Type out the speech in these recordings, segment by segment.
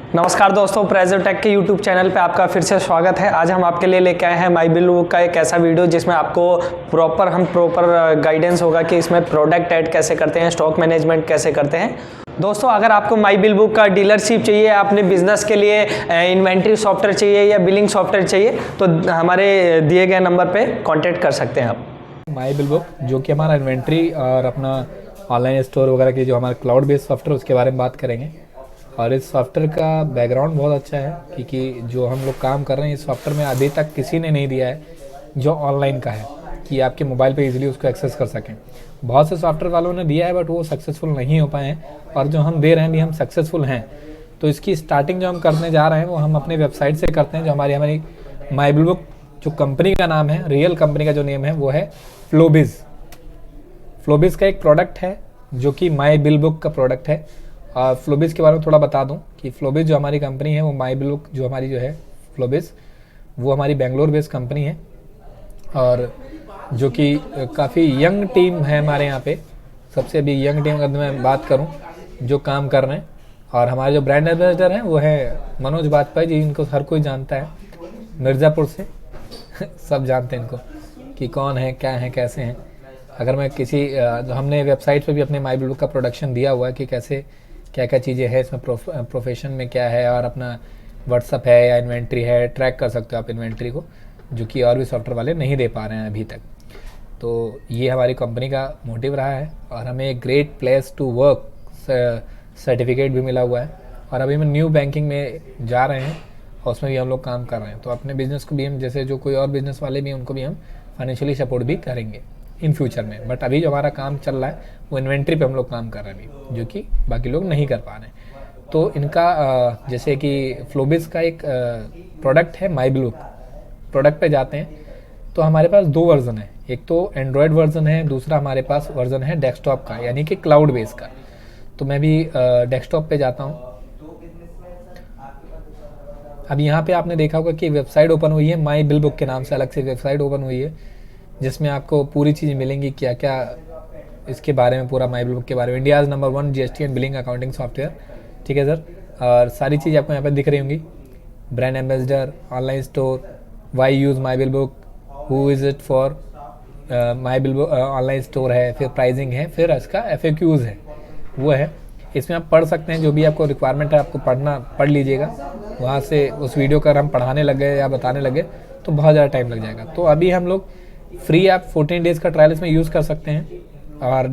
नमस्कार दोस्तों, प्रेजो टेक के यूट्यूब चैनल पे आपका फिर से स्वागत है। आज हम आपके लिए लेके आए हैं माई बिल बुक का एक ऐसा वीडियो जिसमें आपको प्रॉपर गाइडेंस होगा कि इसमें प्रोडक्ट ऐड कैसे करते हैं, स्टॉक मैनेजमेंट कैसे करते हैं। दोस्तों, अगर आपको माई बिल बुक का डीलरशिप चाहिए, अपने बिजनेस के लिए इन्वेंट्री सॉफ्टवेयर चाहिए या बिलिंग सॉफ्टवेयर चाहिए, तो हमारे दिए गए नंबर पर कॉन्टैक्ट कर सकते हैं आप। माई बिल बुक जो कि हमारा इन्वेंट्री और अपना ऑनलाइन स्टोर वगैरह की जो हमारा क्लाउड बेस्ड सॉफ्टवेयर उसके बारे में बात करेंगे। और इस सॉफ्टवेयर का बैकग्राउंड बहुत अच्छा है क्योंकि जो हम लोग काम कर रहे हैं इस सॉफ्टवेयर में अभी तक किसी ने नहीं दिया है जो ऑनलाइन का है कि आपके मोबाइल पे इजीली उसको एक्सेस कर सकें। बहुत से सॉफ्टवेयर वालों ने दिया है बट वो सक्सेसफुल नहीं हो पाए हैं, और जो हम दे रहे हैं भी हम सक्सेसफुल हैं। तो इसकी स्टार्टिंग जो हम करने जा रहे हैं वो हम अपने वेबसाइट से करते हैं। जो हमारी माई बिल बुक जो कंपनी का नाम है, रियल कंपनी का जो नेम है वो है फ्लोबिज। फ्लोबिज का एक प्रोडक्ट है जो कि माई बिल बुक का प्रोडक्ट है। और फ्लोबिज के बारे में थोड़ा बता दूं कि फ्लोबिज जो हमारी कंपनी है वो माई बिल बुक जो हमारी जो है फ्लोबिज वो हमारी बेंगलोर बेस्ड कंपनी है, और जो कि काफ़ी यंग टीम है हमारे यहाँ पे। सबसे अभी यंग टीम अगर मैं बात करूं जो काम कर रहे हैं, और हमारे जो ब्रांड एम्बेसडर हैं वो है मनोज बाजपेयी जी। इनको हर कोई जानता है, मिर्ज़ापुर से सब जानते हैं इनको कि कौन है, क्या है, कैसे हैं। अगर मैं किसी हमने वेबसाइट पे भी अपने माई बिल बुक का प्रोडक्शन दिया हुआ है कि कैसे क्या क्या चीज़ें हैं इसमें, प्रोफेशन में क्या है, और अपना व्हाट्सअप है या इन्वेंट्री है, ट्रैक कर सकते हो आप इन्वेंट्री को, जो कि और भी सॉफ्टवेयर वाले नहीं दे पा रहे हैं अभी तक। तो ये हमारी कंपनी का मोटिव रहा है, और हमें एक great place to work certificate भी मिला हुआ है। और अभी हम न्यू बैंकिंग में जा रहे हैं और उसमें भी हम लोग काम कर रहे हैं। तो अपने बिज़नेस को भी हम, जैसे जो कोई और बिज़नेस वाले भी उनको भी हम फाइनेंशियली सपोर्ट भी करेंगे इन फ्यूचर में। बट अभी जो हमारा काम चल रहा है वो इन्वेंट्री पे हम लोग काम कर रहे हैं अभी, जो कि बाकी लोग नहीं कर पा रहे हैं। तो इनका जैसे कि फ्लोबिज का एक प्रोडक्ट है माई बिल बुक। प्रोडक्ट पे जाते हैं तो हमारे पास दो वर्जन है, एक तो एंड्रॉयड वर्जन है, दूसरा हमारे पास वर्जन है डेस्कटॉप का, यानी कि क्लाउड बेस का। तो मैं भी डेस्कटॉप पे जाता हूँ। अब यहाँ पे आपने देखा होगा कि वेबसाइट ओपन हुई है माई बिल बुक के नाम से, अलग से वेबसाइट ओपन हुई है जिसमें आपको पूरी चीज़ मिलेंगी, क्या क्या इसके बारे में, पूरा माई बिल बुक के बारे में। India's number 1 GST and billing accounting software, ठीक है सर। और सारी चीज़ आपको यहाँ पे दिख रही होंगी, brand ambassador, online store, why use my bill book, who is it for my bill book, online store है, फिर प्राइजिंग है, फिर इसका FAQs है, वो है। इसमें आप पढ़ सकते हैं, जो भी आपको रिक्वायरमेंट है आपको पढ़ लीजिएगा। वहाँ से उस वीडियो का हम पढ़ाने लगे या बताने लगे तो बहुत ज़्यादा टाइम लग जाएगा। तो अभी हम लोग फ्री ऐप 14 डेज़ का ट्रायल इसमें यूज़ कर सकते हैं, और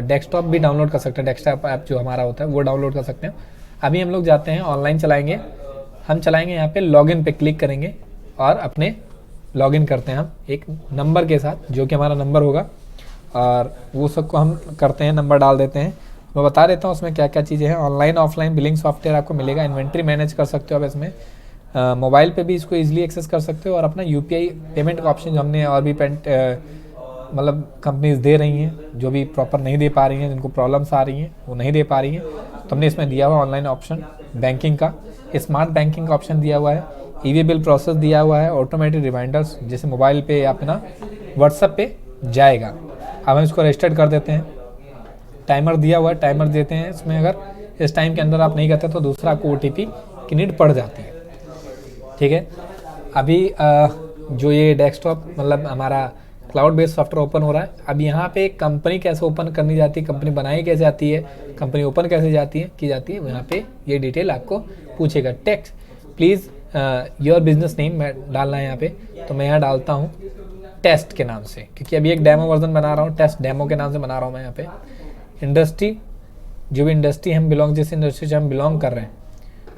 डेस्कटॉप भी डाउनलोड कर सकते हैं। डेस्कटॉप ऐप जो हमारा होता है वो डाउनलोड कर सकते हैं। अभी हम लोग जाते हैं ऑनलाइन चलाएंगे, हम चलाएंगे यहाँ पे लॉगिन पे क्लिक करेंगे और अपने लॉगिन करते हैं हम एक नंबर के साथ, जो कि हमारा नंबर होगा, और वो सबको हम करते हैं, नंबर डाल देते हैं। मैं बता देता हूँ उसमें क्या क्या चीज़ें हैं। ऑनलाइन ऑफलाइन बिलिंग सॉफ्टवेयर आपको मिलेगा, इन्वेंट्री मैनेज कर सकते हो आप इसमें, मोबाइल पे भी इसको इजीली एक्सेस कर सकते हो, और अपना UPI पेमेंट का ऑप्शन जो हमने और भी मतलब कंपनीज दे रही हैं, जो भी प्रॉपर नहीं दे पा रही हैं, जिनको प्रॉब्लम्स आ रही हैं वो नहीं दे पा रही हैं, तो हमने इसमें दिया हुआ ऑनलाइन ऑप्शन, बैंकिंग का स्मार्ट बैंकिंग का ऑप्शन दिया हुआ है, EV बिल प्रोसेस दिया हुआ है, ऑटोमेटिक रिमाइंडर्स जैसे मोबाइल पे या अपना व्हाट्सएप पे जाएगा। अब हम इसको रजिस्टर्ड कर देते हैं। टाइमर दिया हुआ है, टाइमर देते हैं इसमें, अगर इस टाइम के अंदर आप नहीं करते तो दूसरा आपको OTP की नीड पड़ जाती है, ठीक है। अभी जो ये डेस्कटॉप मतलब हमारा क्लाउड बेस्ड सॉफ्टवेयर ओपन हो रहा है। अब यहाँ पे कंपनी कैसे ओपन करनी जाती है, कंपनी बनाई कैसे जाती है, कंपनी ओपन कैसे की जाती है, यहाँ पे ये डिटेल आपको पूछेगा। Text please your business name मैं डालना है यहाँ पे, तो मैं यहाँ डालता हूँ टेस्ट के नाम से, क्योंकि अभी एक डेमो वर्जन बना रहा हूँ, टेस्ट डेमो के नाम से बना रहा हूँ मैं यहाँ पे। इंडस्ट्री, जो भी इंडस्ट्री हम बिलोंग, जिस इंडस्ट्री से हम बिलोंग कर रहे हैं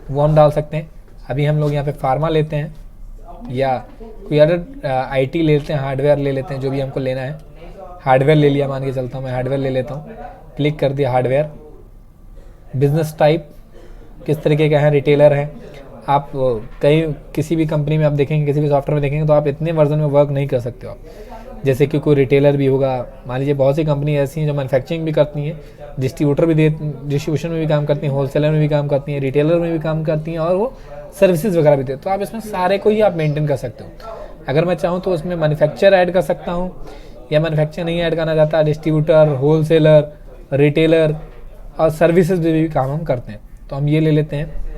वो हम डाल सकते हैं। अभी हम लोग यहाँ पे फार्मा लेते हैं, या कोई अदर IT लेते हैं, हार्डवेयर ले लेते हैं, जो भी हमको लेना है। हार्डवेयर ले लिया, मान के चलता हूँ मैं हार्डवेयर ले लेता हूँ, क्लिक कर दिया हार्डवेयर। बिजनेस टाइप किस तरीके का है, रिटेलर है। आप कहीं किसी भी कंपनी में आप देखेंगे, किसी भी सॉफ्टवेयर में देखेंगे तो आप इतने वर्जन में वर्क नहीं कर सकते हो आप। जैसे कि कोई रिटेलर भी होगा, मान लीजिए बहुत सी कंपनी ऐसी हैं जो मैन्युफैक्चरिंग भी करती हैं, डिस्ट्रीब्यूशन में भी काम करती हैं, होलसेलर में भी काम करती हैं, रिटेलर में भी काम करती हैं, और वो सर्विसेज वगैरह भी देते हैं। तो आप इसमें सारे को ही आप मेंटेन कर सकते हो। अगर मैं चाहूँ तो उसमें मैन्युफैक्चर ऐड कर सकता हूँ, या मैन्युफैक्चर नहीं ऐड करना चाहता, डिस्ट्रीब्यूटर, होलसेलर, रिटेलर और सर्विसेज भी काम हम करते हैं। तो हम ये ले लेते हैं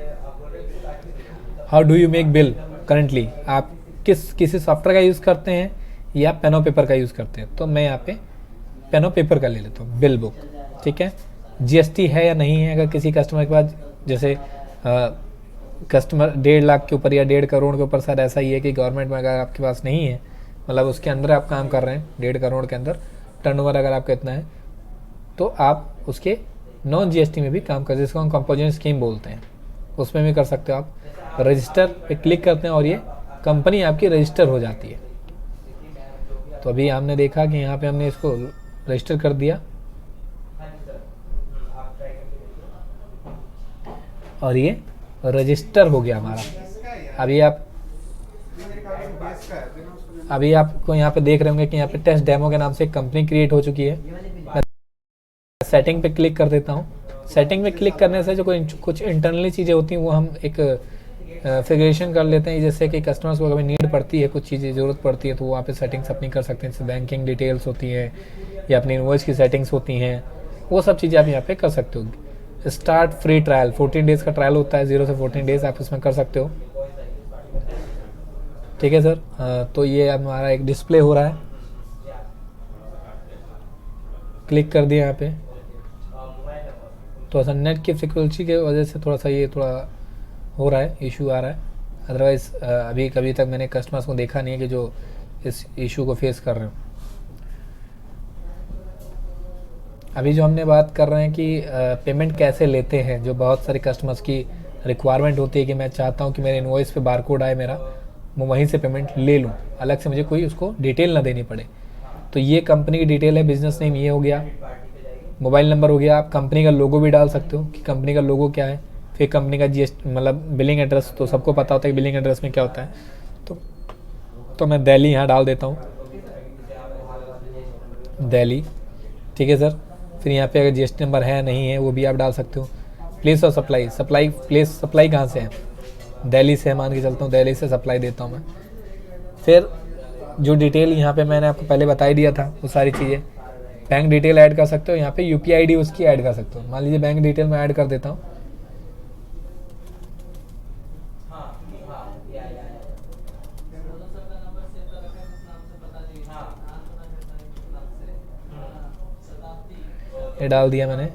how do you make bill currently, आप किसी सॉफ्टवेयर का यूज़ करते हैं या पेन और पेपर का यूज़ करते हैं। तो मैं यहाँ पे पेन और पेपर का ले लेता हूँ, बिल बुक। ठीक है, जीएसटी है या नहीं है, अगर किसी कस्टमर के पास, जैसे कस्टमर 1.5 लाख के ऊपर या 1.5 करोड़ के ऊपर, शायद ऐसा ही है कि गवर्नमेंट में अगर आपके पास नहीं है, मतलब उसके अंदर आप काम कर रहे हैं, 1.5 करोड़ के अंदर टर्नओवर अगर आपका इतना है, तो आप उसके नॉन जीएसटी में भी काम कर, जिसको हम कंपोजिशन स्कीम बोलते हैं, उसमें भी कर सकते हो आप। रजिस्टर पे क्लिक करते हैं और ये कंपनी आपकी रजिस्टर हो जाती है। तो अभी हमने देखा कि यहाँ पे हमने इसको रजिस्टर कर दिया और ये रजिस्टर हो गया हमारा। अभी आपको यहाँ पे देख रहे होंगे कि यहाँ पे टेस्ट डेमो के नाम से एक कंपनी क्रिएट हो चुकी है। मैं सेटिंग पे क्लिक कर देता हूँ। सेटिंग पे क्लिक करने से जो कुछ इंटरनली चीज़ें होती हैं वो हम एक फिगरेशन कर लेते हैं, जैसे कि कस्टमर्स को कभी नीड पड़ती है, कुछ चीज़ें ज़रूरत पड़ती है, तो वहाँ पे सेटिंग्स अपनी कर सकते हैं, जैसे बैंकिंग डिटेल्स होती हैं या अपनी इनवॉइस की सेटिंग्स होती हैं, वो सब चीज़ें आप यहाँ पे कर सकते हो। स्टार्ट फ्री ट्रायल, 14 डेज़ का ट्रायल होता है, 0 से 14 डेज़ आप इसमें कर सकते हो। ठीक है सर, तो ये हमारा एक डिस्प्ले हो रहा है, क्लिक कर दिया यहाँ पे। थोड़ा सा नेट की फ्रिक्वेंसी की वजह से थोड़ा सा ये हो रहा है, इशू आ रहा है। अदरवाइज़ अभी कभी तक मैंने कस्टमर्स को देखा नहीं है कि जो इस इशू को फेस कर रहे हो। अभी जो हमने बात कर रहे हैं कि पेमेंट कैसे लेते हैं, जो बहुत सारे कस्टमर्स की रिक्वायरमेंट होती है कि मैं चाहता हूँ कि मेरे इनवॉइस पे बारकोड आए मेरा, मैं वहीं से पेमेंट ले लूँ, अलग से मुझे कोई उसको डिटेल ना देनी पड़े। तो ये कंपनी की डिटेल है, बिजनेस नेम ये हो गया, मोबाइल नंबर हो गया, आप कंपनी का लोगो भी डाल सकते हो कि कंपनी का लोगो क्या है, फिर कंपनी का जीएसटी मतलब बिलिंग एड्रेस, तो सबको पता होता है कि बिलिंग एड्रेस में क्या होता है। तो मैं दिल्ली यहाँ डाल देता हूँ, दिल्ली। ठीक है सर, फिर यहाँ पे अगर जीएसटी नंबर है नहीं है वो भी आप डाल सकते हो। Place of supply place supply कहाँ से है, दिल्ली से मान के चलता हूँ, दिल्ली से सप्लाई देता हूँ मैं। फिर जो डिटेल यहाँ पे मैंने आपको पहले बता ही दिया था वो सारी चीज़ें, बैंक डिटेल ऐड कर सकते हो, यहाँ पे यूपीआई आईडी उसकी ऐड कर सकते हो। मान लीजिए बैंक डिटेल में ऐड कर देता हूँ, ये डाल दिया मैंने।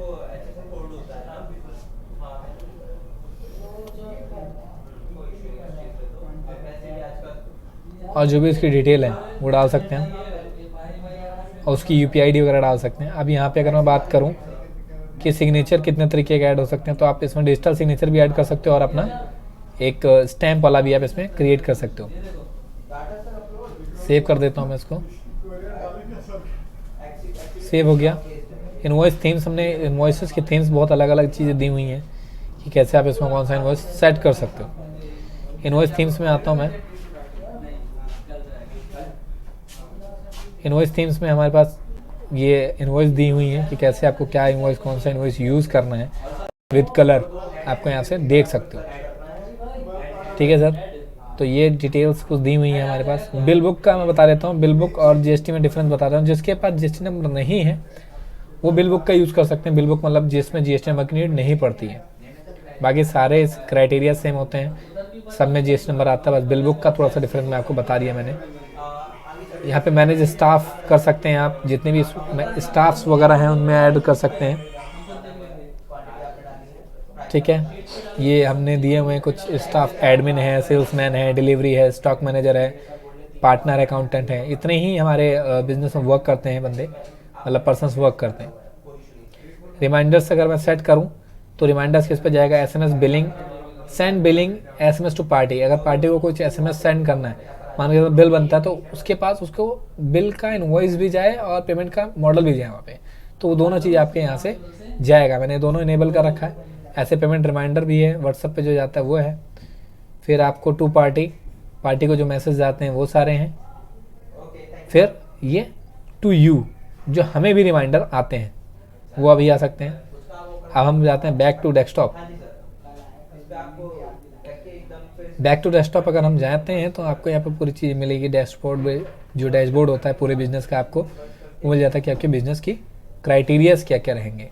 और जो भी उसकी डिटेल है वो डाल सकते हैं और उसकी यूपीआई आईडी वगैरह डाल सकते हैं। अब यहाँ पे अगर मैं बात करूँ कि सिग्नेचर कितने तरीके के ऐड हो सकते हैं, तो आप इसमें डिजिटल सिग्नेचर भी ऐड कर सकते हो और अपना एक स्टैम्प वाला भी आप इसमें क्रिएट कर सकते हो। सेव कर देता हूँ मैं इसको, सेव हो गया। इनवॉइस थीम्स, हमने इनवॉइसेस की थीम्स बहुत अलग अलग चीज़ें दी हुई हैं कि कैसे आप इसमें कौन सा इनवॉइस सेट कर सकते हो। इनवॉइस थीम्स में आता हूँ मैं। इनवॉइस थीम्स में हमारे पास ये इनवॉइस दी हुई है कि कैसे आपको क्या इनवॉइस, कौन सा इनवॉइस यूज़ करना है, विद कलर आपको यहाँ से देख सकते हो। ठीक है सर, तो ये डिटेल्स कुछ दी हुई है हमारे पास। बिल बुक का मैं बता देता हूँ, बिल बुक और जीएसटी में डिफरेंस बता रहा हूँ। जिसके पास जीएसटी नंबर नहीं है वो बिल बुक का यूज़ कर सकते हैं। बिल बुक मतलब जिसमें जीएसटी नंबर की नीड नहीं पड़ती है, बाकी सारे क्राइटेरिया सेम होते हैं, सब में जीएसटी नंबर आता है। बस बिल बुक का थोड़ा सा डिफरेंस मैं आपको बता दिया मैंने। यहाँ पे मैनेज स्टाफ कर सकते हैं आप, जितने भी स्टाफ्स वगैरह हैं उनमें ऐड कर सकते हैं। ठीक है, ये हमने दिए हुए हैं कुछ स्टाफ, एडमिन है, सेल्समैन है, डिलीवरी है, स्टॉक मैनेजर है, पार्टनर अकाउंटेंट है। इतने ही हमारे बिजनेस में वर्क करते हैं बंदे, मतलब पर्सन्स वर्क करते हैं। रिमाइंडर्स अगर मैं सेट करूं तो रिमाइंडर्स किस पे जाएगा, SMS billing, send billing SMS to party. अगर पार्टी को कुछ एसएमएस सेंड करना है, मान के बिल बनता है, तो उसके पास उसको बिल का इनवॉइस भी जाए और पेमेंट का मॉडल भी जाए वहाँ पे, तो वो दोनों चीज़ आपके यहाँ से जाएगा। मैंने दोनों इनेबल कर रखा है। ऐसे पेमेंट रिमाइंडर भी है, व्हाट्सएप पे जो जाता है वो है। फिर आपको टू पार्टी को जो मैसेज जाते हैं वो सारे हैं। फिर ये टू यू, जो हमें भी रिमाइंडर आते हैं वो अभी आ सकते हैं। अब हम जाते हैं back to desktop. Back to desktop अगर हम जाते हैं तो आपको यहाँ पर पूरी चीज़ मिलेगी। डैशबोर्ड में जो डैशबोर्ड होता है पूरे बिजनेस का, आपको वो मिल जाता है कि आपके बिजनेस की क्राइटेरियाज क्या क्या रहेंगे,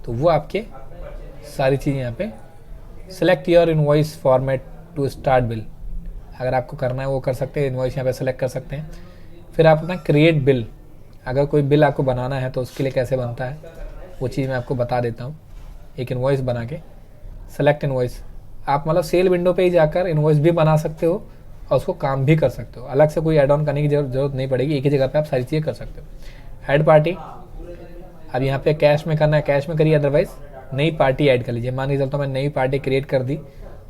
तो वो आपके सारी चीज़ें यहाँ पे। Select your invoice format to start bill, अगर आपको करना है वो कर सकते हैं, इन्वॉइस यहाँ पे सेलेक्ट कर सकते हैं। फिर आप अपना क्रिएट बिल, अगर कोई बिल आपको बनाना है तो उसके लिए कैसे बनता है वो चीज़ मैं आपको बता देता हूँ। एक इन्वॉइस बना के सेलेक्ट इन्वॉइस, आप मतलब सेल विंडो पे ही जाकर इन्वॉइस भी बना सकते हो और उसको काम भी कर सकते हो, अलग से कोई ऐड ऑन करने की जरूरत नहीं पड़ेगी, एक ही जगह पे आप सारी चीज़ें कर सकते हो। ऐड पार्टी, अब यहाँ पे कैश में करना है कैश में करिए, अदरवाइज नई पार्टी ऐड कर लीजिए। मान के चलता हूँ मैं नई पार्टी क्रिएट कर दी,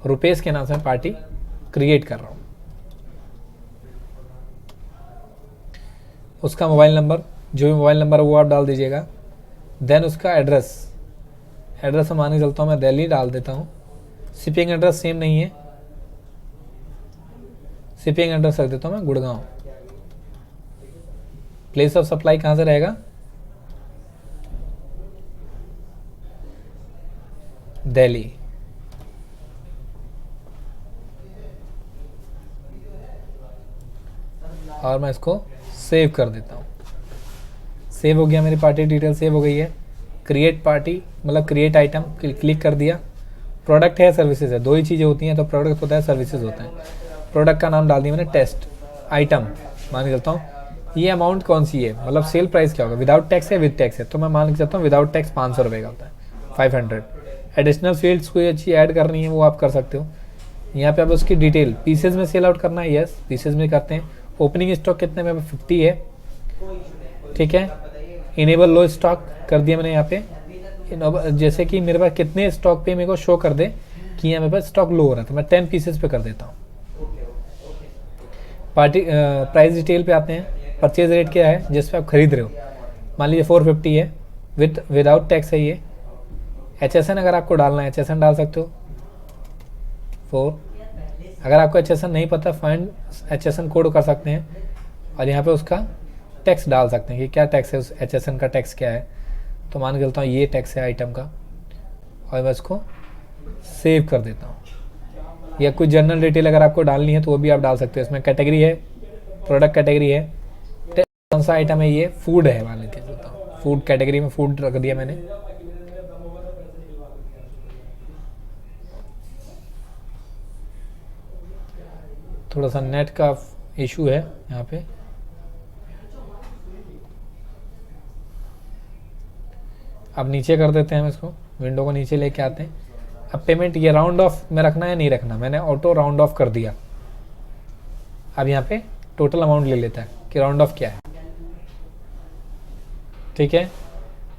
रुपेश के नाम से मैं पार्टी क्रिएट कर रहा हूँ। उसका मोबाइल नंबर, जो भी मोबाइल नंबर है वो आप डाल दीजिएगा। देन उसका एड्रेस, एड्रेस में मान के चलता हूँ मैं दिल्ली डाल देता हूँ। शिपिंग एड्रेस सेम नहीं है, शिपिंग एड्रेस रख देता हूँ मैं गुड़गांव। प्लेस ऑफ सप्लाई कहाँ से रहेगा, दिल्ली। और मैं इसको सेव कर देता हूँ। सेव हो गया, मेरी पार्टी डिटेल सेव हो गई है। क्रिएट पार्टी मतलब क्रिएट आइटम क्लिक कर दिया। प्रोडक्ट है सर्विसेज है, दो ही चीज़ें होती हैं, तो प्रोडक्ट होता है सर्विसेज होता है। प्रोडक्ट का नाम डाल दिया मैंने टेस्ट आइटम, मान के चलता हूँ ये अमाउंट कौन सी है, मतलब सेल प्राइस क्या होगा, विदाउट टैक्स है विद टैक्स है, तो मैं मान के चलता हूँ विदाउट टैक्स 500 रुपये का होता है, 500। एडिशनल फील्ड्स कोई अच्छी ऐड करनी है वो आप कर सकते हो। यहाँ पे आप उसकी डिटेल, पीसेज में सेल आउट करना है, यस पीसेज में करते हैं। ओपनिंग स्टॉक कितने में, 50 है, ठीक है। इनेबल लो स्टॉक कर दिया मैंने यहाँ पे, जैसे कि मेरे पास कितने स्टॉक पे मेरे को शो कर दे कि यहाँ मेरे पास स्टॉक लो हो रहा था, मैं 10 पीसेज पे कर देता हूँ। पार्टी प्राइस डिटेल पे आते हैं। परचेज रेट क्या है जिस पे आप खरीद रहे हो, मान लीजिए 450 है, विदाउट टैक्स है ये। HSN अगर आपको डालना है HSN डाल सकते हो 4। अगर आपको HSN नहीं पता फाइंड HSN कोड कर सकते हैं और यहाँ पे उसका टैक्स डाल सकते हैं कि क्या टैक्स है, उस HSN का टैक्स क्या है। तो मान के चलता हूँ ये टैक्स है आइटम का, और मैं इसको सेव कर देता हूँ। या कोई जनरल डिटेल अगर आपको डालनी है तो वो भी आप डाल सकते हो। इसमें कैटेगरी है, प्रोडक्ट कैटेगरी है, कौन सा आइटम है, ये फूड है, मान लेते हैं फूड कैटेगरी में फूड रख दिया मैंने। थोड़ा सा नेट का इशू है यहाँ पे, अब नीचे कर देते हैं हम इसको, विंडो को नीचे लेके आते हैं। अब पेमेंट ये राउंड ऑफ में रखना है नहीं रखना, मैंने ऑटो राउंड ऑफ कर दिया। अब यहाँ पे टोटल अमाउंट ले लेता है कि राउंड ऑफ क्या है, ठीक है।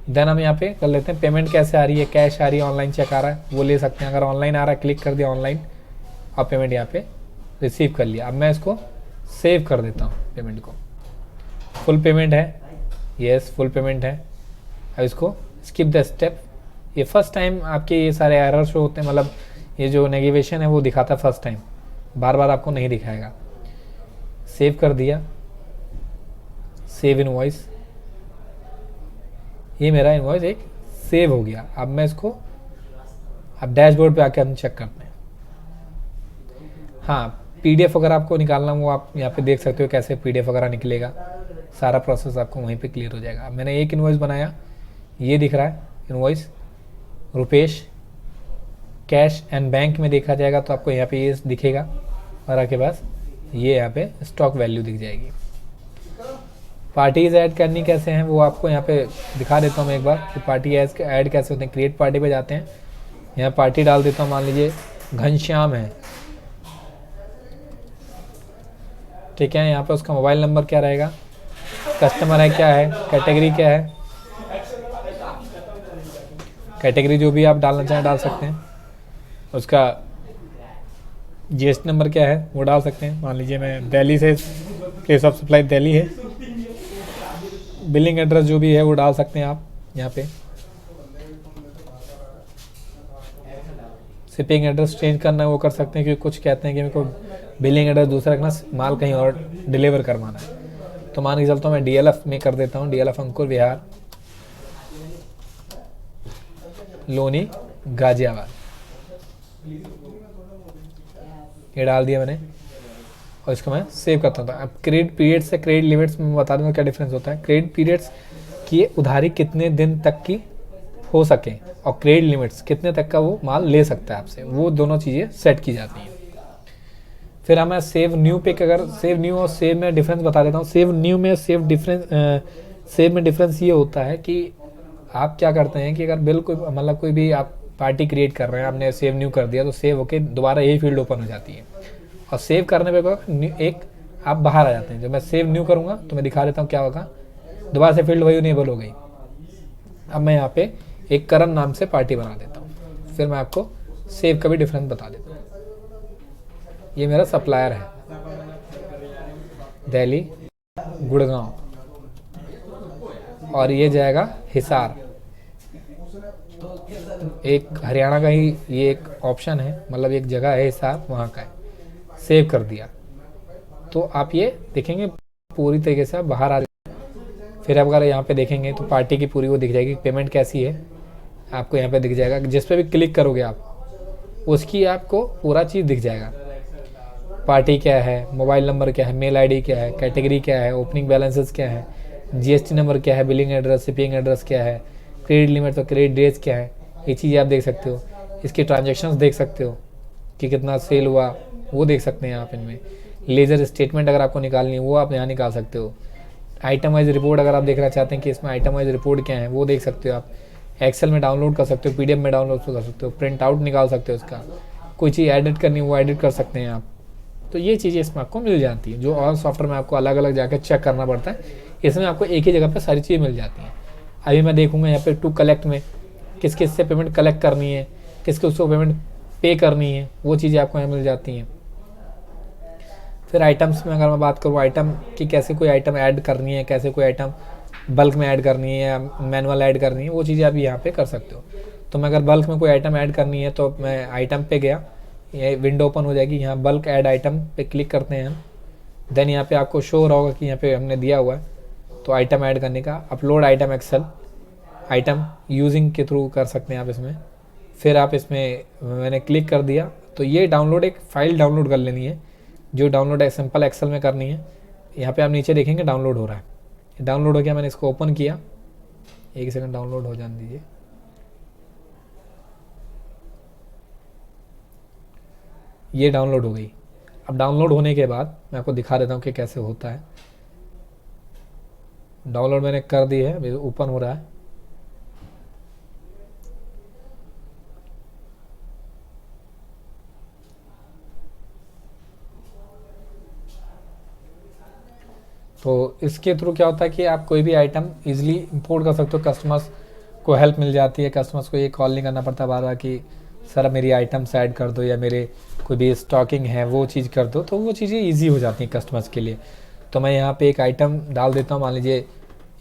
देन हम यहाँ पे कर लेते हैं पेमेंट कैसे आ रही है, कैश आ रही है, ऑनलाइन चेक आ रहा है, वो ले सकते हैं। अगर ऑनलाइन आ रहा है क्लिक कर दिया ऑनलाइन और पेमेंट यहाँ पे रिसीव कर लिया। अब मैं इसको सेव कर देता हूँ पेमेंट को। फुल पेमेंट है, यस फुल पेमेंट है। अब इसको स्किप द स्टेप, ये फर्स्ट टाइम आपके ये सारे एरर शो होते हैं, मतलब ये जो नेगेटिवेशन है वो दिखाता है फर्स्ट टाइम, बार बार आपको नहीं दिखाएगा। सेव कर दिया, सेव इनवॉइस, ये मेरा इनवॉइस एक सेव हो गया। अब मैं इसको, अब डैशबोर्ड पे आके हम चेक करते हैं। हाँ PDF अगर आपको निकालना वो आप यहाँ पे देख सकते हो कैसे PDF वगैरह निकलेगा, सारा प्रोसेस आपको वहीं पे क्लियर हो जाएगा। अब मैंने एक इनवॉइस बनाया, ये दिख रहा है invoice Rupesh, cash and bank में देखा जाएगा तो आपको यहाँ पे ये दिखेगा, और आपके पास ये यहाँ पे स्टॉक वैल्यू दिख जाएगी। पार्टीज ऐड करनी कैसे हैं वो आपको यहाँ पे दिखा देता हूँ मैं एक बार कि पार्टी ऐड कैसे होते हैं। क्रिएट पार्टी पे जाते हैं, यहाँ पार्टी डाल देता हूँ, मान लीजिए घनश्याम है, ठीक है। यहाँ पे उसका मोबाइल नंबर क्या रहेगा, कस्टमर है क्या है, कैटेगरी क्या है, कैटेगरी जो भी आप डालना चाहें डाल सकते हैं। उसका GST नंबर क्या है वो डाल सकते हैं, मान लीजिए मैं दिल्ली से, प्लेस ऑफ सप्लाई दिल्ली है। बिलिंग एड्रेस जो भी है वो डाल सकते हैं आप यहाँ पे। शिपिंग एड्रेस चेंज करना है वो कर सकते हैं, क्योंकि कुछ कहते हैं कि मेरे को बिलिंग एड्रेस दूसरा रखना, माल कहीं और डिलीवर करवाना है। तो मान के चलता हूँ मैं DLF में कर देता हूँ, DLF अंकुर विहार, लोनी गाजियाबाद, ये डाल दिया मैंने और इसको मैं सेव करता हूँ। अब क्रेडिट पीरियड से क्रेडिट लिमिट्स में बता दूँगा क्या डिफरेंस होता है। क्रेडिट पीरियड्स की उधारी कितने दिन तक की हो सके और क्रेडिट लिमिट्स कितने तक का वो माल ले सकता है आपसे, वो दोनों चीज़ें सेट की जाती हैं। फिर हमें सेव न्यू पे, अगर सेव न्यू और सेव में डिफरेंस बता देता हूँ। सेव न्यू में सेव में डिफरेंस ये होता है कि आप क्या करते हैं कि अगर बिल्कुल मतलब कोई भी आप पार्टी क्रिएट कर रहे हैं, आपने सेव न्यू कर दिया तो सेव होके दोबारा यही फील्ड ओपन हो जाती है। और सेव करने पे एक आप बाहर आ जाते हैं। जब मैं सेव न्यू करूँगा तो मैं दिखा देता हूँ क्या होगा, दोबारा से फील्ड वही इनेबल हो गई। अब मैं यहाँ पे एक करण नाम से पार्टी बना देता हूँ, फिर मैं आपको सेव का भी डिफरेंस बता देता हूँ। ये मेरा सप्लायर है, दिल्ली, गुड़गांव, और ये जाएगा हिसार। एक हरियाणा का ही ये एक ऑप्शन है, मतलब एक जगह है हिसार, वहाँ का है। सेव कर दिया तो आप ये देखेंगे पूरी तरीके से आप बाहर आ। फिर आप अगर यहाँ पे देखेंगे तो पार्टी की पूरी वो दिख जाएगी, पेमेंट कैसी है आपको यहाँ पे दिख जाएगा। जिस पे भी क्लिक करोगे आप उसकी आपको पूरा चीज़ दिख जाएगा। पार्टी क्या है, मोबाइल नंबर क्या है, मेल आईडी क्या है, कैटेगरी क्या है, ओपनिंग बैलेंसेस क्या है, जीएसटी नंबर क्या है, बिलिंग एड्रेस, शिपिंग एड्रेस क्या है, क्रेडिट लिमिट तो क्रेडिट डेज क्या है, ये चीज़ें आप देख सकते हो। इसके ट्रांजेक्शन्स देख सकते हो कि कितना सेल हुआ, वो देख सकते हैं आप इनमें। लेजर स्टेटमेंट अगर आपको निकालनी है वो आप यहाँ निकाल सकते हो। आइटम वाइज रिपोर्ट अगर आप देखना चाहते हैं कि इसमें आइटम वाइज रिपोर्ट क्या है वो देख सकते हो आप। एक्सेल में डाउनलोड कर सकते हो, पीडीएफ में डाउनलोड कर सकते हो, प्रिंट आउट निकाल सकते हो इसका। कोई चीज़ एडिट करनी है वो एडिट कर सकते हैं आप। तो ये चीज़ें इसमें आपको मिल जाती हैं, जो और सॉफ्टवेयर में आपको अलग अलग जाकर चेक करना पड़ता है, इसमें आपको एक ही जगह पर सारी चीज़ें मिल जाती हैं। अभी मैं देखूँगा यहाँ पे टू कलेक्ट में किस किस से पेमेंट कलेक्ट करनी है, किस किस को पेमेंट पे करनी है, वो चीज़ें आपको यहाँ मिल जाती हैं। फिर आइटम्स में अगर मैं बात करूँ आइटम की, कैसे कोई आइटम ऐड करनी है, कैसे कोई आइटम बल्क में ऐड करनी है या मैनुअल ऐड करनी है, वो चीज़ें आप यहाँ पे कर सकते हो। तो मैं अगर बल्क में कोई आइटम ऐड करनी है तो मैं आइटम पे गया, ये विंडो ओपन हो जाएगी। यहाँ बल्क ऐड आइटम पे क्लिक करते हैं हम। देन यहाँ पे आपको शो हो रहा होगा कि यहाँ पे हमने दिया हुआ है तो आइटम ऐड करने का, upload item Excel, item using के थ्रू कर सकते हैं आप इसमें। फिर आप इसमें मैंने क्लिक कर दिया तो ये डाउनलोड, एक फ़ाइल डाउनलोड कर लेनी है, जो डाउनलोड है सिंपल एक्सेल में करनी है। यहाँ पे आप नीचे देखेंगे डाउनलोड हो रहा है। डाउनलोड हो गया, मैंने इसको ओपन किया, एक सेकंड डाउनलोड हो जाने दीजिए। ये डाउनलोड हो गई। अब डाउनलोड होने के बाद मैं आपको दिखा देता हूँ कि कैसे होता है। डाउनलोड मैंने कर दी है, अभी ओपन हो रहा है। तो इसके थ्रू क्या होता है कि आप कोई भी आइटम इजीली इंपोर्ट कर सकते हो। कस्टमर्स को हेल्प मिल जाती है, कस्टमर्स को ये कॉल नहीं करना पड़ता बार बार कि सर मेरी आइटम्स ऐड कर दो या मेरे कोई भी स्टॉकिंग है वो चीज़ कर दो। तो वो चीज़ें इजी हो जाती हैं कस्टमर्स के लिए। तो मैं यहाँ पे एक आइटम डाल देता हूँ, मान लीजिए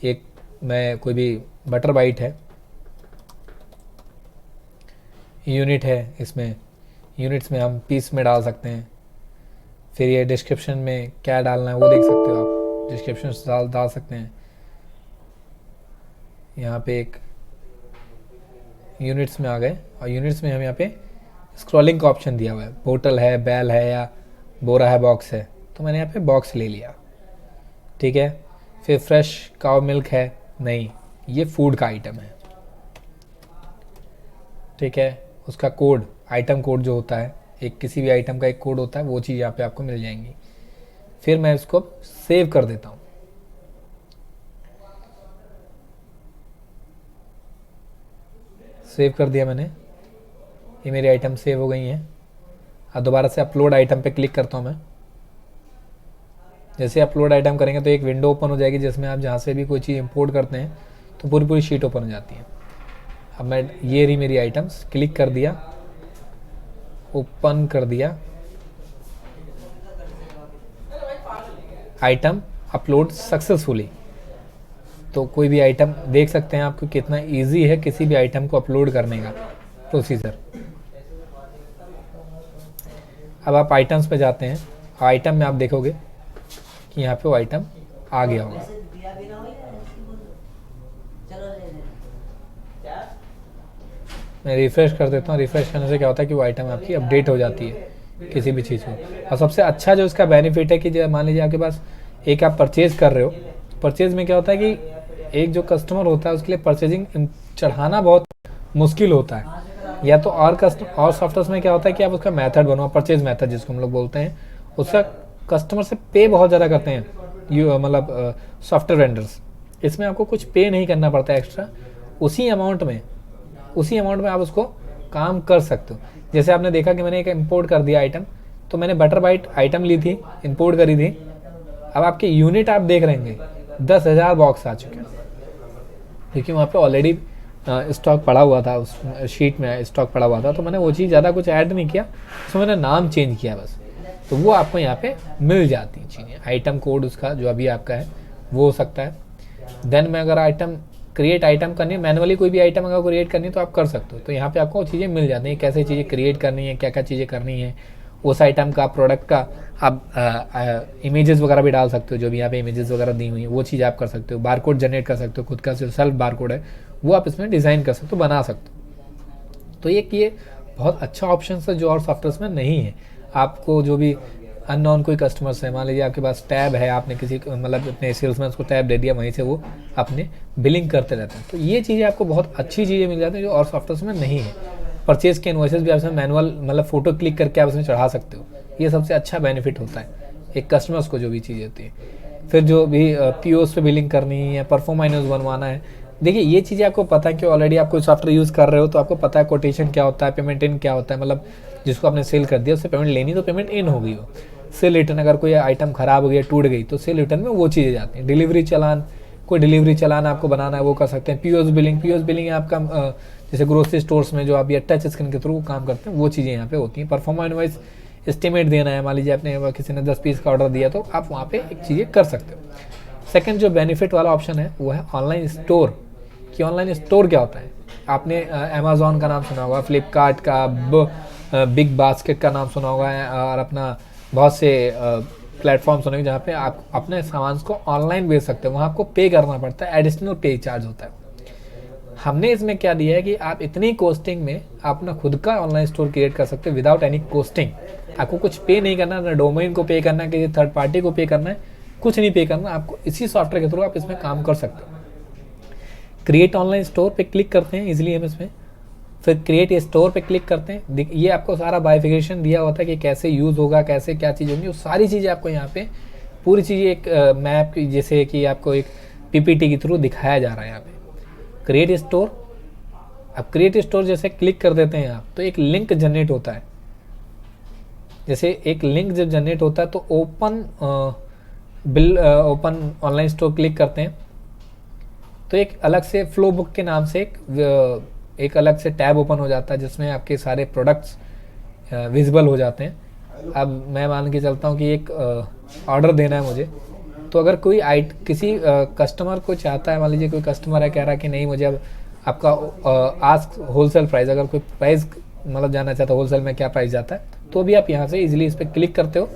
एक मैं कोई भी बटर बाइट है, यूनिट है, इसमें यूनिट्स में हम पीस में डाल सकते हैं। फिर ये डिस्क्रिप्शन में क्या डालना है वो देख सकते हो आप, डिस्क्रिप्शन डाल सकते हैं। यहाँ पे एक यूनिट्स में आ गए और यूनिट्स में हम यहाँ पे स्क्रॉलिंग का ऑप्शन दिया हुआ है। बोतल है, बैल है या बोरा है, बॉक्स है, तो मैंने यहाँ पे बॉक्स ले लिया। ठीक है। फिर फ्रेश काउ मिल्क है, नहीं, ये फूड का आइटम है। ठीक है। उसका कोड, आइटम कोड जो होता है, एक किसी भी आइटम का एक कोड होता है, वो चीज़ यहाँ पे आपको मिल जाएंगी। फिर मैं इसको सेव कर देता हूँ। सेव कर दिया मैंने, ये मेरी आइटम सेव हो गई हैं। अब दोबारा से अपलोड आइटम पे क्लिक करता हूँ मैं। जैसे अपलोड आइटम करेंगे तो एक विंडो ओपन हो जाएगी जिसमें आप जहाँ से भी कोई चीज़ इंपोर्ट करते हैं तो पूरी पूरी शीट ओपन हो जाती है। अब मैं ये रही मेरी आइटम्स, क्लिक कर दिया, ओपन कर दिया, आइटम अपलोड सक्सेसफुली। तो कोई भी आइटम देख सकते हैं आपको कितना इजी है किसी भी आइटम को अपलोड करने का प्रोसीजर। अब आप आइटम्स पे जाते हैं, आइटम में आप देखोगे कि यहाँ पे वो आइटम आ गया होगा। मैं रिफ़्रेश कर देता हूँ। रिफ़्रेश करने से क्या होता है कि वो आइटम आपकी अपडेट हो जाती है किसी भी चीज़ को। और सबसे अच्छा जो इसका बेनिफिट है कि जो मान लीजिए आपके पास एक आप परचेज़ कर रहे हो, परचेज़ में क्या होता है कि एक जो कस्टमर होता है उसके लिए परचेजिंग चढ़ाना बहुत मुश्किल होता है। या तो और सॉफ्टवेयर में क्या होता है कि आप उसका मेथड बनाओ, परचेज मेथड जिसको हम लोग बोलते हैं, उसका कस्टमर से पे बहुत ज़्यादा करते हैं मतलब सॉफ्टवेयर वेंडर्स। इसमें आपको कुछ पे नहीं करना पड़ता है एक्स्ट्रा, उसी अमाउंट में आप उसको काम कर सकते हो। जैसे आपने देखा कि मैंने एक इंपोर्ट कर दिया आइटम, तो मैंने बटर बाइट आइटम ली थी, इंपोर्ट करी थी, अब आपके यूनिट आप देख रहे हैं 10,000 बॉक्स आ चुके हैं, क्योंकि वहाँ पे ऑलरेडी स्टॉक पड़ा हुआ था, उस शीट में स्टॉक पड़ा हुआ था, तो मैंने वो चीज़ ज़्यादा कुछ ऐड नहीं किया, उसमें मैंने नाम चेंज किया बस। तो वो आपको यहाँ पे मिल जाती हैं चीज़ें, आइटम कोड उसका जो अभी आपका है वो हो सकता है। देन में अगर क्रिएट आइटम करनी है, मैनुअली कोई भी आइटम अगर क्रिएट करनी है तो आप कर सकते हो। तो यहाँ पे आपको चीज़ें मिल जाती हैं, कैसे चीज़ें क्रिएट करनी है, क्या क्या चीज़ें करनी है, उस आइटम का, प्रोडक्ट का आप इमेजेस वगैरह भी डाल सकते हो, जो भी यहाँ पे इमेजेस वगैरह दी हुई हैं वो चीज़ आप कर सकते हो। बारकोड जनरेट कर सकते हो, खुद का जो सेल्फ बारकोड है वो आप इसमें डिज़ाइन कर सकते हो, बना सकते हो। तो ये बहुत अच्छा ऑप्शन है जो और सॉफ्टवेयर में नहीं है। आपको जो भी अननोन कोई कस्टमर्स है, मान लीजिए आपके पास टैब है, आपने किसी मतलब अपने सेल्समैन को टैब दे दिया, वहीं से वो अपने बिलिंग करते रहते हैं। तो ये चीज़ें आपको बहुत अच्छी चीज़ें मिल जाती हैं जो और सॉफ्टवेयर में नहीं है। परचेज के इनवॉइसेस भी आप इसमें मैनुअल मतलब फ़ोटो क्लिक करके आप इसमें चढ़ा सकते हो, ये सबसे अच्छा बेनिफिट होता है एक कस्टमर्स को जो भी चीज़ होती है। फिर जो भी पीओस पे बिलिंग करनी है या परफॉर्मेंस बनवाना है, देखिए ये चीज़ें आपको पता है कि ऑलरेडी आप कोई सॉफ्टवेयर यूज़ कर रहे हो, तो आपको पता है कोटेशन क्या होता है, पेमेंट इन क्या होता है, मतलब जिसको आपने सेल कर दिया उससे पेमेंट लेनी तो पेमेंट इन होगी। वो सेल रिटर्न, अगर कोई आइटम ख़राब हो गया, टूट गई, तो सेल रिटर्न में वो चीज़ें जाती हैं। डिलीवरी चालान, कोई डिलीवरी चालान आपको बनाना है वो कर सकते हैं। पीओस बिलिंग आपका जैसे ग्रोसरी स्टोर्स में जो आप ये टच स्क्रीन के थ्रू काम करते हैं वो चीज़ें यहाँ पे होती हैं। परफॉर्मेंस वाइज एस्टिमेट देना है, मान लीजिए आपने किसी ने 10 पीस का ऑर्डर दिया, तो आप वहाँ पे एक चीज़ें कर सकते हो। सेकंड जो बेनिफिट वाला ऑप्शन है वो है ऑनलाइन स्टोर। कि ऑनलाइन स्टोर क्या होता है, आपने अमेज़ॉन का नाम सुना होगा, फ्लिपकार्ट का, बिग बास्केट का नाम सुना होगा, और अपना बहुत से प्लेटफॉर्म सुनेंगे जहाँ पे आप अपने सामान को ऑनलाइन बेच सकते हो। वहाँ आपको पे करना पड़ता है, एडिशनल पे चार्ज होता है। हमने इसमें क्या दिया है कि आप इतनी कोस्टिंग में आप अपना खुद का ऑनलाइन स्टोर क्रिएट कर सकते हो विदाउट एनी कोस्टिंग। आपको कुछ पे नहीं करना, ना डोमेन को पे करना, किसी थर्ड पार्टी को पे करना है, कुछ नहीं पे करना, आपको इसी सॉफ्टवेयर के थ्रू आप इसमें काम कर सकते हो। क्रिएट ऑनलाइन स्टोर पे क्लिक करते हैं इजीली हम इसमें, फिर क्रिएट स्टोर पे क्लिक करते हैं। ये आपको सारा बाइफिकेशन दिया होता है कि कैसे यूज़ होगा, कैसे क्या चीज़ होगी, वो सारी चीज़ें आपको यहाँ पे पूरी चीज़ें एक मैप जैसे कि आपको एक पीपीटी के थ्रू दिखाया जा रहा है यहाँ पे। क्रिएट स्टोर, अब क्रिएट स्टोर जैसे क्लिक कर देते हैं आप, तो एक लिंक जनरेट होता है। जैसे एक लिंक जब जनरेट होता है तो ओपन ऑनलाइन स्टोर क्लिक करते हैं, तो एक अलग से फ्लो बुक के नाम से एक अलग से टैब ओपन हो जाता है जिसमें आपके सारे प्रोडक्ट्स विजिबल हो जाते हैं। अब मैं मान के चलता हूँ कि एक ऑर्डर देना है मुझे, तो अगर कोई किसी कस्टमर को चाहता है, मान लीजिए कोई कस्टमर है कह रहा है कि नहीं मुझे अब आपका आस्क होलसेल प्राइस, अगर कोई प्राइस मतलब जानना चाहता है होलसेल में क्या प्राइस जाता है, तो भी आप यहाँ से इजीली इस पर क्लिक करते हो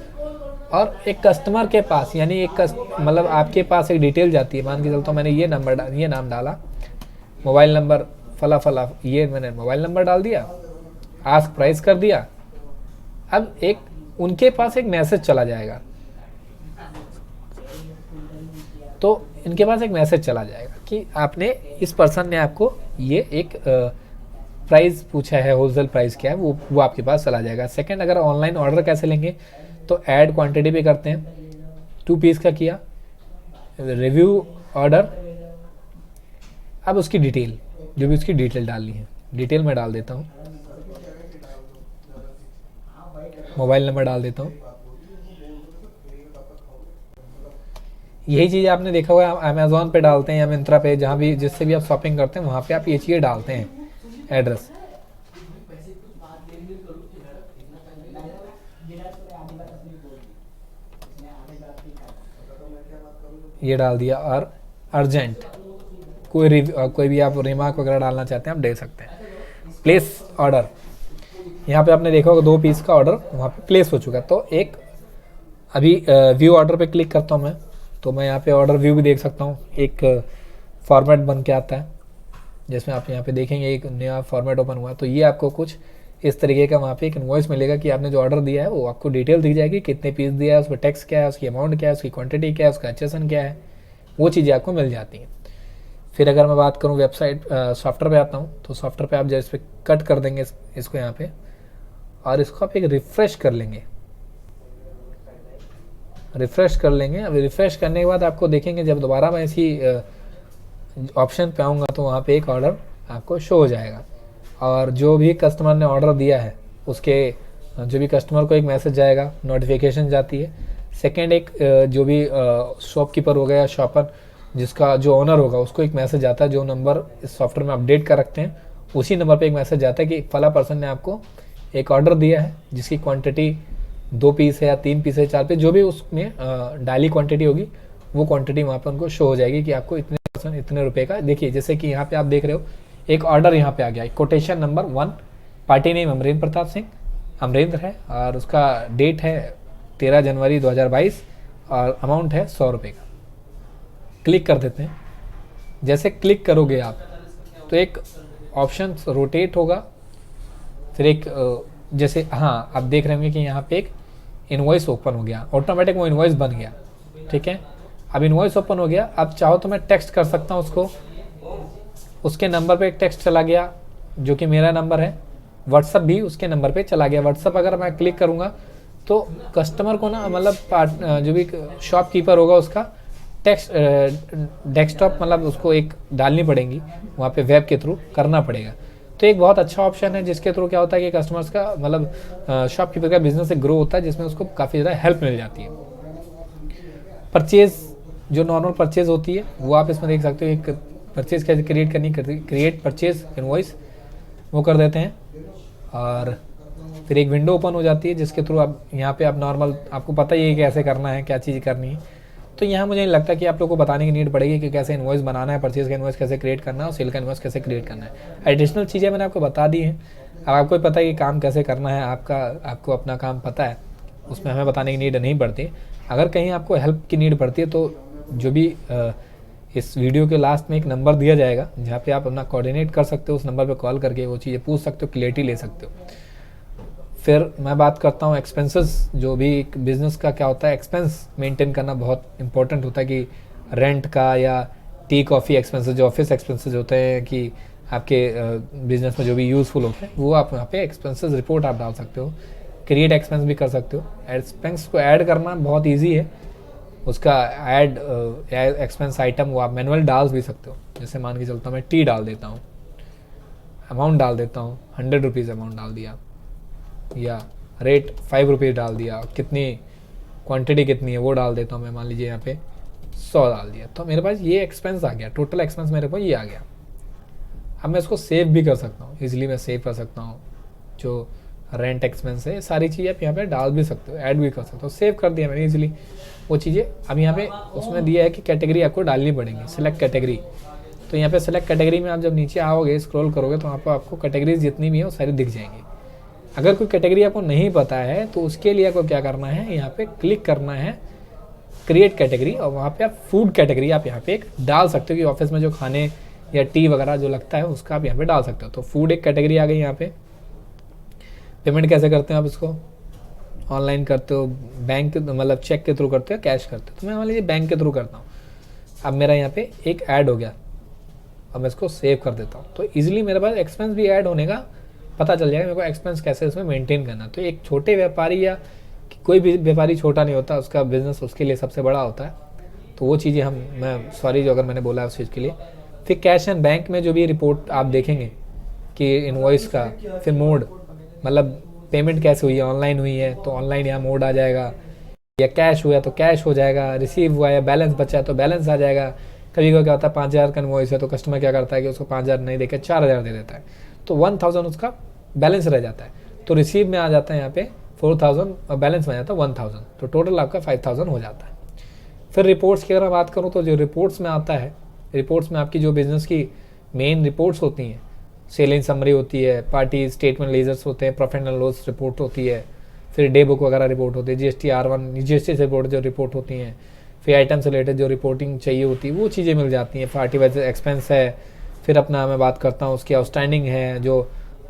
और एक कस्टमर के पास, यानी मतलब आपके पास एक डिटेल जाती है। मान के चलता हूँ मैंने ये नाम डाला, मोबाइल नंबर फला फला, ये मैंने मोबाइल नंबर डाल दिया, आस्क प्राइस कर दिया। अब उनके पास एक मैसेज चला जाएगा, तो इनके पास एक मैसेज चला जाएगा कि आपने, इस पर्सन ने आपको ये एक प्राइस पूछा है, होलसेल प्राइस क्या है, वो आपके पास चला जाएगा। सेकंड, अगर ऑनलाइन ऑर्डर कैसे लेंगे, तो ऐड क्वांटिटी पे करते हैं, 2 पीस का किया, रिव्यू ऑर्डर। अब उसकी डिटेल, जो भी उसकी डिटेल डालनी है, डिटेल में डाल देता हूँ, मोबाइल नंबर डाल देता हूँ। यही चीज़ आपने देखा हुआ है अमेज़ॉन पे डालते हैं या मिंत्रा पे, जहाँ भी जिससे भी आप शॉपिंग करते हैं वहाँ पे आप ये चीज़ें डालते हैं, एड्रेस। ये डाल दिया, और अर्जेंट कोई भी आप रिमार्क वगैरह डालना चाहते हैं आप दे सकते हैं। प्लेस ऑर्डर, यहाँ पे आपने देखा होगा 2 पीस का ऑर्डर वहाँ पे प्लेस हो चुका है। तो एक अभी व्यू ऑर्डर पे क्लिक करता हूँ मैं, तो मैं यहाँ पे ऑर्डर व्यू भी देख सकता हूँ, एक फॉर्मेट बन के आता है जिसमें आप यहाँ पे देखेंगे एक नया फॉर्मेट ओपन हुआ है। तो ये आपको कुछ इस तरीके का वहाँ पे एक इनवॉइस मिलेगा कि आपने जो ऑर्डर दिया है वो आपको डिटेल दी जाएगी, कितने पीस दिया है, उसमें टैक्स क्या है, उसकी अमाउंट क्या है, उसकी क्वांटिटी क्या है, उसका HSN क्या है, वो चीज़ें आपको मिल जाती हैं। फिर अगर मैं बात करूँ वेबसाइट सॉफ्टवेयर पे आता हूँ, तो सॉफ्टवेयर पे आप जैसे कट कर देंगे इसको यहाँ पे, और इसको आप एक रिफ़्रेश कर लेंगे। रिफ़्रेश कर लेंगे। अब रिफ़्रेश करने के बाद आपको देखेंगे जब दोबारा मैं इसी ऑप्शन पे आऊँगा तो वहाँ पे एक ऑर्डर आपको शो हो जाएगा, और जो भी कस्टमर ने ऑर्डर दिया है उसके जो भी कस्टमर को एक मैसेज जाएगा, नोटिफिकेशन जाती है। सेकंड, एक जो भी शॉपकीपर हो गया, शॉपर जिसका जो ऑनर होगा उसको एक मैसेज आता है, जो नंबर इस सॉफ्टवेयर में अपडेट कर रखते हैं उसी नंबर पे एक मैसेज आता है कि फला पर्सन ने आपको एक ऑर्डर दिया है जिसकी क्वांटिटी 2 पीस है या 3 पीस है, 4 पीस, जो भी उसमें डाली क्वांटिटी होगी वो क्वांटिटी वहाँ पे उनको शो हो जाएगी कि आपको इतने रुपए का। देखिए जैसे कि यहाँ पे आप देख रहे हो एक ऑर्डर यहाँ पे आ गया, quotation number 1, party name Amrendra Pratap Singh, Amrendra है, और उसका डेट है 13 जनवरी 2022 और अमाउंट है 100 रुपये का। क्लिक कर देते हैं। जैसे क्लिक करोगे आप तो एक ऑप्शन रोटेट होगा, फिर एक जैसे हाँ आप देख रहे होंगे कि यहाँ पे एक इनवॉइस ओपन हो गया, ऑटोमेटिक वो इनवॉइस बन गया। ठीक है, अब इनवॉइस ओपन हो गया। अब चाहो तो मैं टेक्स्ट कर सकता हूँ उसको, उसके नंबर पे एक टेक्स्ट चला गया जो कि मेरा नंबर है, व्हाट्सअप भी उसके नंबर पे चला गया। व्हाट्सअप अगर मैं क्लिक करूँगा तो कस्टमर को ना मतलब जो भी शॉपकीपर होगा उसका टेक्स्ट डेस्कटॉप मतलब उसको एक डालनी पड़ेगी वहाँ पे, वेब के थ्रू करना पड़ेगा। तो एक बहुत अच्छा ऑप्शन है जिसके थ्रू क्या होता है कि कस्टमर्स का मतलब शॉपकीपर का बिजनेस एक ग्रो होता है, जिसमें उसको काफ़ी ज़्यादा हेल्प मिल जाती है। परचेज जो नॉर्मल परचेज होती है वो आप इसमें देख सकते हो, एक परचेज कैसे क्रिएट करनी, क्रिएट परचेज इनवॉइस वो कर देते हैं, और फिर एक विंडो ओपन हो जाती है जिसके थ्रू आप यहाँ पे आप नॉर्मल, आपको पता ही है कैसे करना है, क्या चीज़ करनी है। तो यहाँ मुझे नहीं लगता कि आप लोगों को बताने की नीड पड़ेगी कि कैसे इनवॉइस बनाना है, परचेज का इनवॉइस कैसे क्रिएट करना है और सेल का इनवॉइस कैसे क्रिएट करना है। एडिशनल चीज़ें मैंने आपको बता दी हैं। अब आपको पता है कि काम कैसे करना है, आपको अपना काम पता है, उसमें हमें बताने की नीड नहीं पड़ती। अगर कहीं आपको हेल्प की नीड पड़ती है तो जो भी इस वीडियो के लास्ट में एक नंबर दिया जाएगा जहाँ पे आप अपना कोऑर्डिनेट कर सकते हो, उस नंबर पे कॉल करके वो चीज़ें पूछ सकते हो, क्लियरिटी ले सकते हो। फिर मैं बात करता हूँ एक्सपेंसेस। जो भी एक बिज़नेस का क्या होता है, एक्सपेंस मेंटेन करना बहुत इंपॉर्टेंट होता है, कि रेंट का या टी कॉफ़ी एक्सपेंसेस, जो ऑफिस एक्सपेंसेस होते हैं कि आपके बिजनेस में जो भी यूज़फुल होते हैं, वो आप यहाँ पे एक्सपेंसेस रिपोर्ट आप डाल सकते हो। क्रिएट एक्सपेंस भी कर सकते हो। एक्सपेंस को ऐड करना बहुत ईजी है, उसका ऐड एक्सपेंस आइटम वो आप मैनुअल डाल भी सकते हो। जैसे मान के चलता हूँ मैं टी डाल देता हूँ, अमाउंट डाल देता हूँ 100 रुपीज़ अमाउंट डाल दिया, या रेट 5 रुपीज़ डाल दिया, कितनी क्वांटिटी कितनी है वो डाल देता हूँ मैं, मान लीजिए यहाँ पे 100 डाल दिया, तो मेरे पास ये एक्सपेंस आ गया, टोटल एक्सपेंस मेरे पास ये आ गया। अब मैं इसको सेव भी कर सकता हूँ, इजीली मैं सेव कर सकता हूँ। जो रेंट एक्सपेंस है, सारी चीज़ें आप यहाँ पे डाल भी सकते हो, ऐड भी कर सकते हो। सेव कर दिया मैंने इजीली वो चीज़ें। अब यहाँ पे उसमें दिया है कि कैटेगरी आपको डालनी पड़ेगी, सिलेक्ट कैटेगरी। तो यहाँ पे सिलेक्ट कैटेगरी में आप जब नीचे आओगे, स्क्रॉल करोगे, तो वहाँ पर आपको कैटेगरीज जितनी भी है वो सारी दिख जाएंगी। अगर कोई कैटेगरी आपको नहीं पता है तो उसके लिए आपको क्या करना है, यहाँ पे क्लिक करना है क्रिएट कैटेगरी, और वहाँ पे आप फूड कैटेगरी आप यहाँ पे एक डाल सकते हो कि ऑफिस में जो खाने या टी वगैरह जो लगता है उसका आप यहाँ पे डाल सकते हो। तो फूड एक कैटेगरी आ गई। यहाँ पे पेमेंट कैसे करते हैं आप इसको, ऑनलाइन करते हो, बैंक मतलब चेक के थ्रू करते हो, कैश करते हो। तो मैं मान लीजिए बैंक के थ्रू करता हूँ। अब मेरा यहाँ पे एक ऐड हो गया, अब मैं इसको सेव कर देता हूँ। तो ईजिली मेरे पास एक्सपेंस भी ऐड होने का पता चल जाएगा मेरे को, एक्सपेंस कैसे इसमें मेंटेन करना। तो एक छोटे व्यापारी या कोई भी व्यापारी छोटा नहीं होता, उसका बिजनेस उसके लिए सबसे बड़ा होता है। तो वो चीज़ें मैं सॉरी जो अगर मैंने बोला उस चीज़ के लिए। फिर कैश एंड बैंक में जो भी रिपोर्ट आप देखेंगे कि इनवॉइस का, फिर मोड मतलब पेमेंट कैसे हुई है, ऑनलाइन हुई है तो ऑनलाइन यहाँ मोड आ जाएगा, या कैश हुआ तो कैश हो जाएगा, रिसीव हुआ या बैलेंस बचा है तो बैलेंस आ जाएगा। कभी कभी क्या होता है 5,000 का इनवॉइस है तो कस्टमर क्या करता है कि उसको 5,000 नहीं देकर 4,000 दे देता है, तो 1,000 उसका बैलेंस रह जाता है। तो रिसीव में आ जाता है यहाँ पे 4,000 और बैलेंस में आ जाता है 1,000, तो टोटल आपका 5,000 हो जाता है। फिर रिपोर्ट्स की अगर मैं बात करूँ तो जो रिपोर्ट्स में आता है, रिपोर्ट्स में आपकी जो बिज़नेस की मेन रिपोर्ट्स होती हैं, सेलिंग समरी होती है, पार्टी स्टेटमेंट लेजर्स होते हैं, प्रॉफिट एंड लॉस रिपोर्ट होती है, फिर डे बुक वगैरह रिपोर्ट होती है, GST R1 GST से रिपोर्ट जो रिपोर्ट होती हैं, फिर आइटम से रिलेटेड जो रिपोर्टिंग चाहिए होती है वो चीज़ें मिल जाती हैं। पार्टी वाइज एक्सपेंस है, फिर अपना मैं बात करता हूँ उसकी आउटस्टैंडिंग है, जो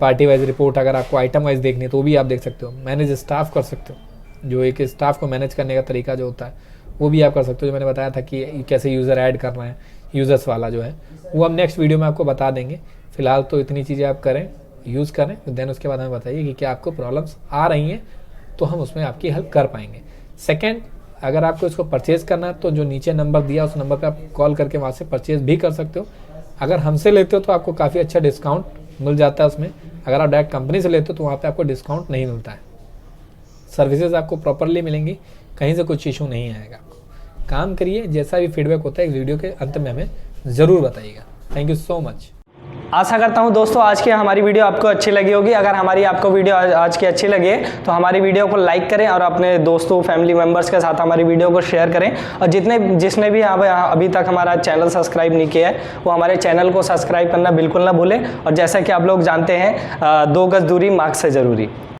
पार्टी वाइज रिपोर्ट अगर आपको आइटम वाइज देखनी है तो भी आप देख सकते हो। मैनेज स्टाफ कर सकते हो, जो एक स्टाफ को मैनेज करने का तरीका जो होता है वो भी आप कर सकते हो। जो मैंने बताया था कि कैसे यूज़र ऐड करना है, यूज़र्स वाला जो है वो हम नेक्स्ट वीडियो में आपको बता देंगे। फिलहाल तो इतनी चीज़ें आप करें, यूज़ करें, देन उसके बाद हमें बताइए कि क्या आपको प्रॉब्लम्स आ रही हैं तो हम उसमें आपकी हेल्प कर पाएंगे। सेकेंड, अगर आपको इसको परचेज़ करना है तो जो नीचे नंबर दिया उस नंबर पे आप कॉल करके वहाँ से परचेज़ भी कर सकते हो। अगर हमसे लेते हो तो आपको काफ़ी अच्छा डिस्काउंट मिल जाता है उसमें। अगर आप डायरेक्ट कंपनी से लेते हो तो वहाँ पे आपको डिस्काउंट नहीं मिलता है। सर्विसेज आपको प्रॉपरली मिलेंगी, कहीं से कुछ इशू नहीं आएगा। काम करिए, जैसा भी फीडबैक होता है इस वीडियो के अंत में हमें ज़रूर बताइएगा। Thank you so much. आशा करता हूं दोस्तों आज की हमारी वीडियो आपको अच्छी लगी होगी। अगर हमारी आपको वीडियो आज की अच्छी लगे तो हमारी वीडियो को लाइक करें और अपने दोस्तों फैमिली मेम्बर्स के साथ हमारी वीडियो को शेयर करें। और जिसने भी अभी तक हमारा चैनल सब्सक्राइब नहीं किया है वो हमारे चैनल को सब्सक्राइब करना बिल्कुल ना भूलें। और जैसा कि आप लोग जानते हैं 2 गज दूरी मास्क से ज़रूरी।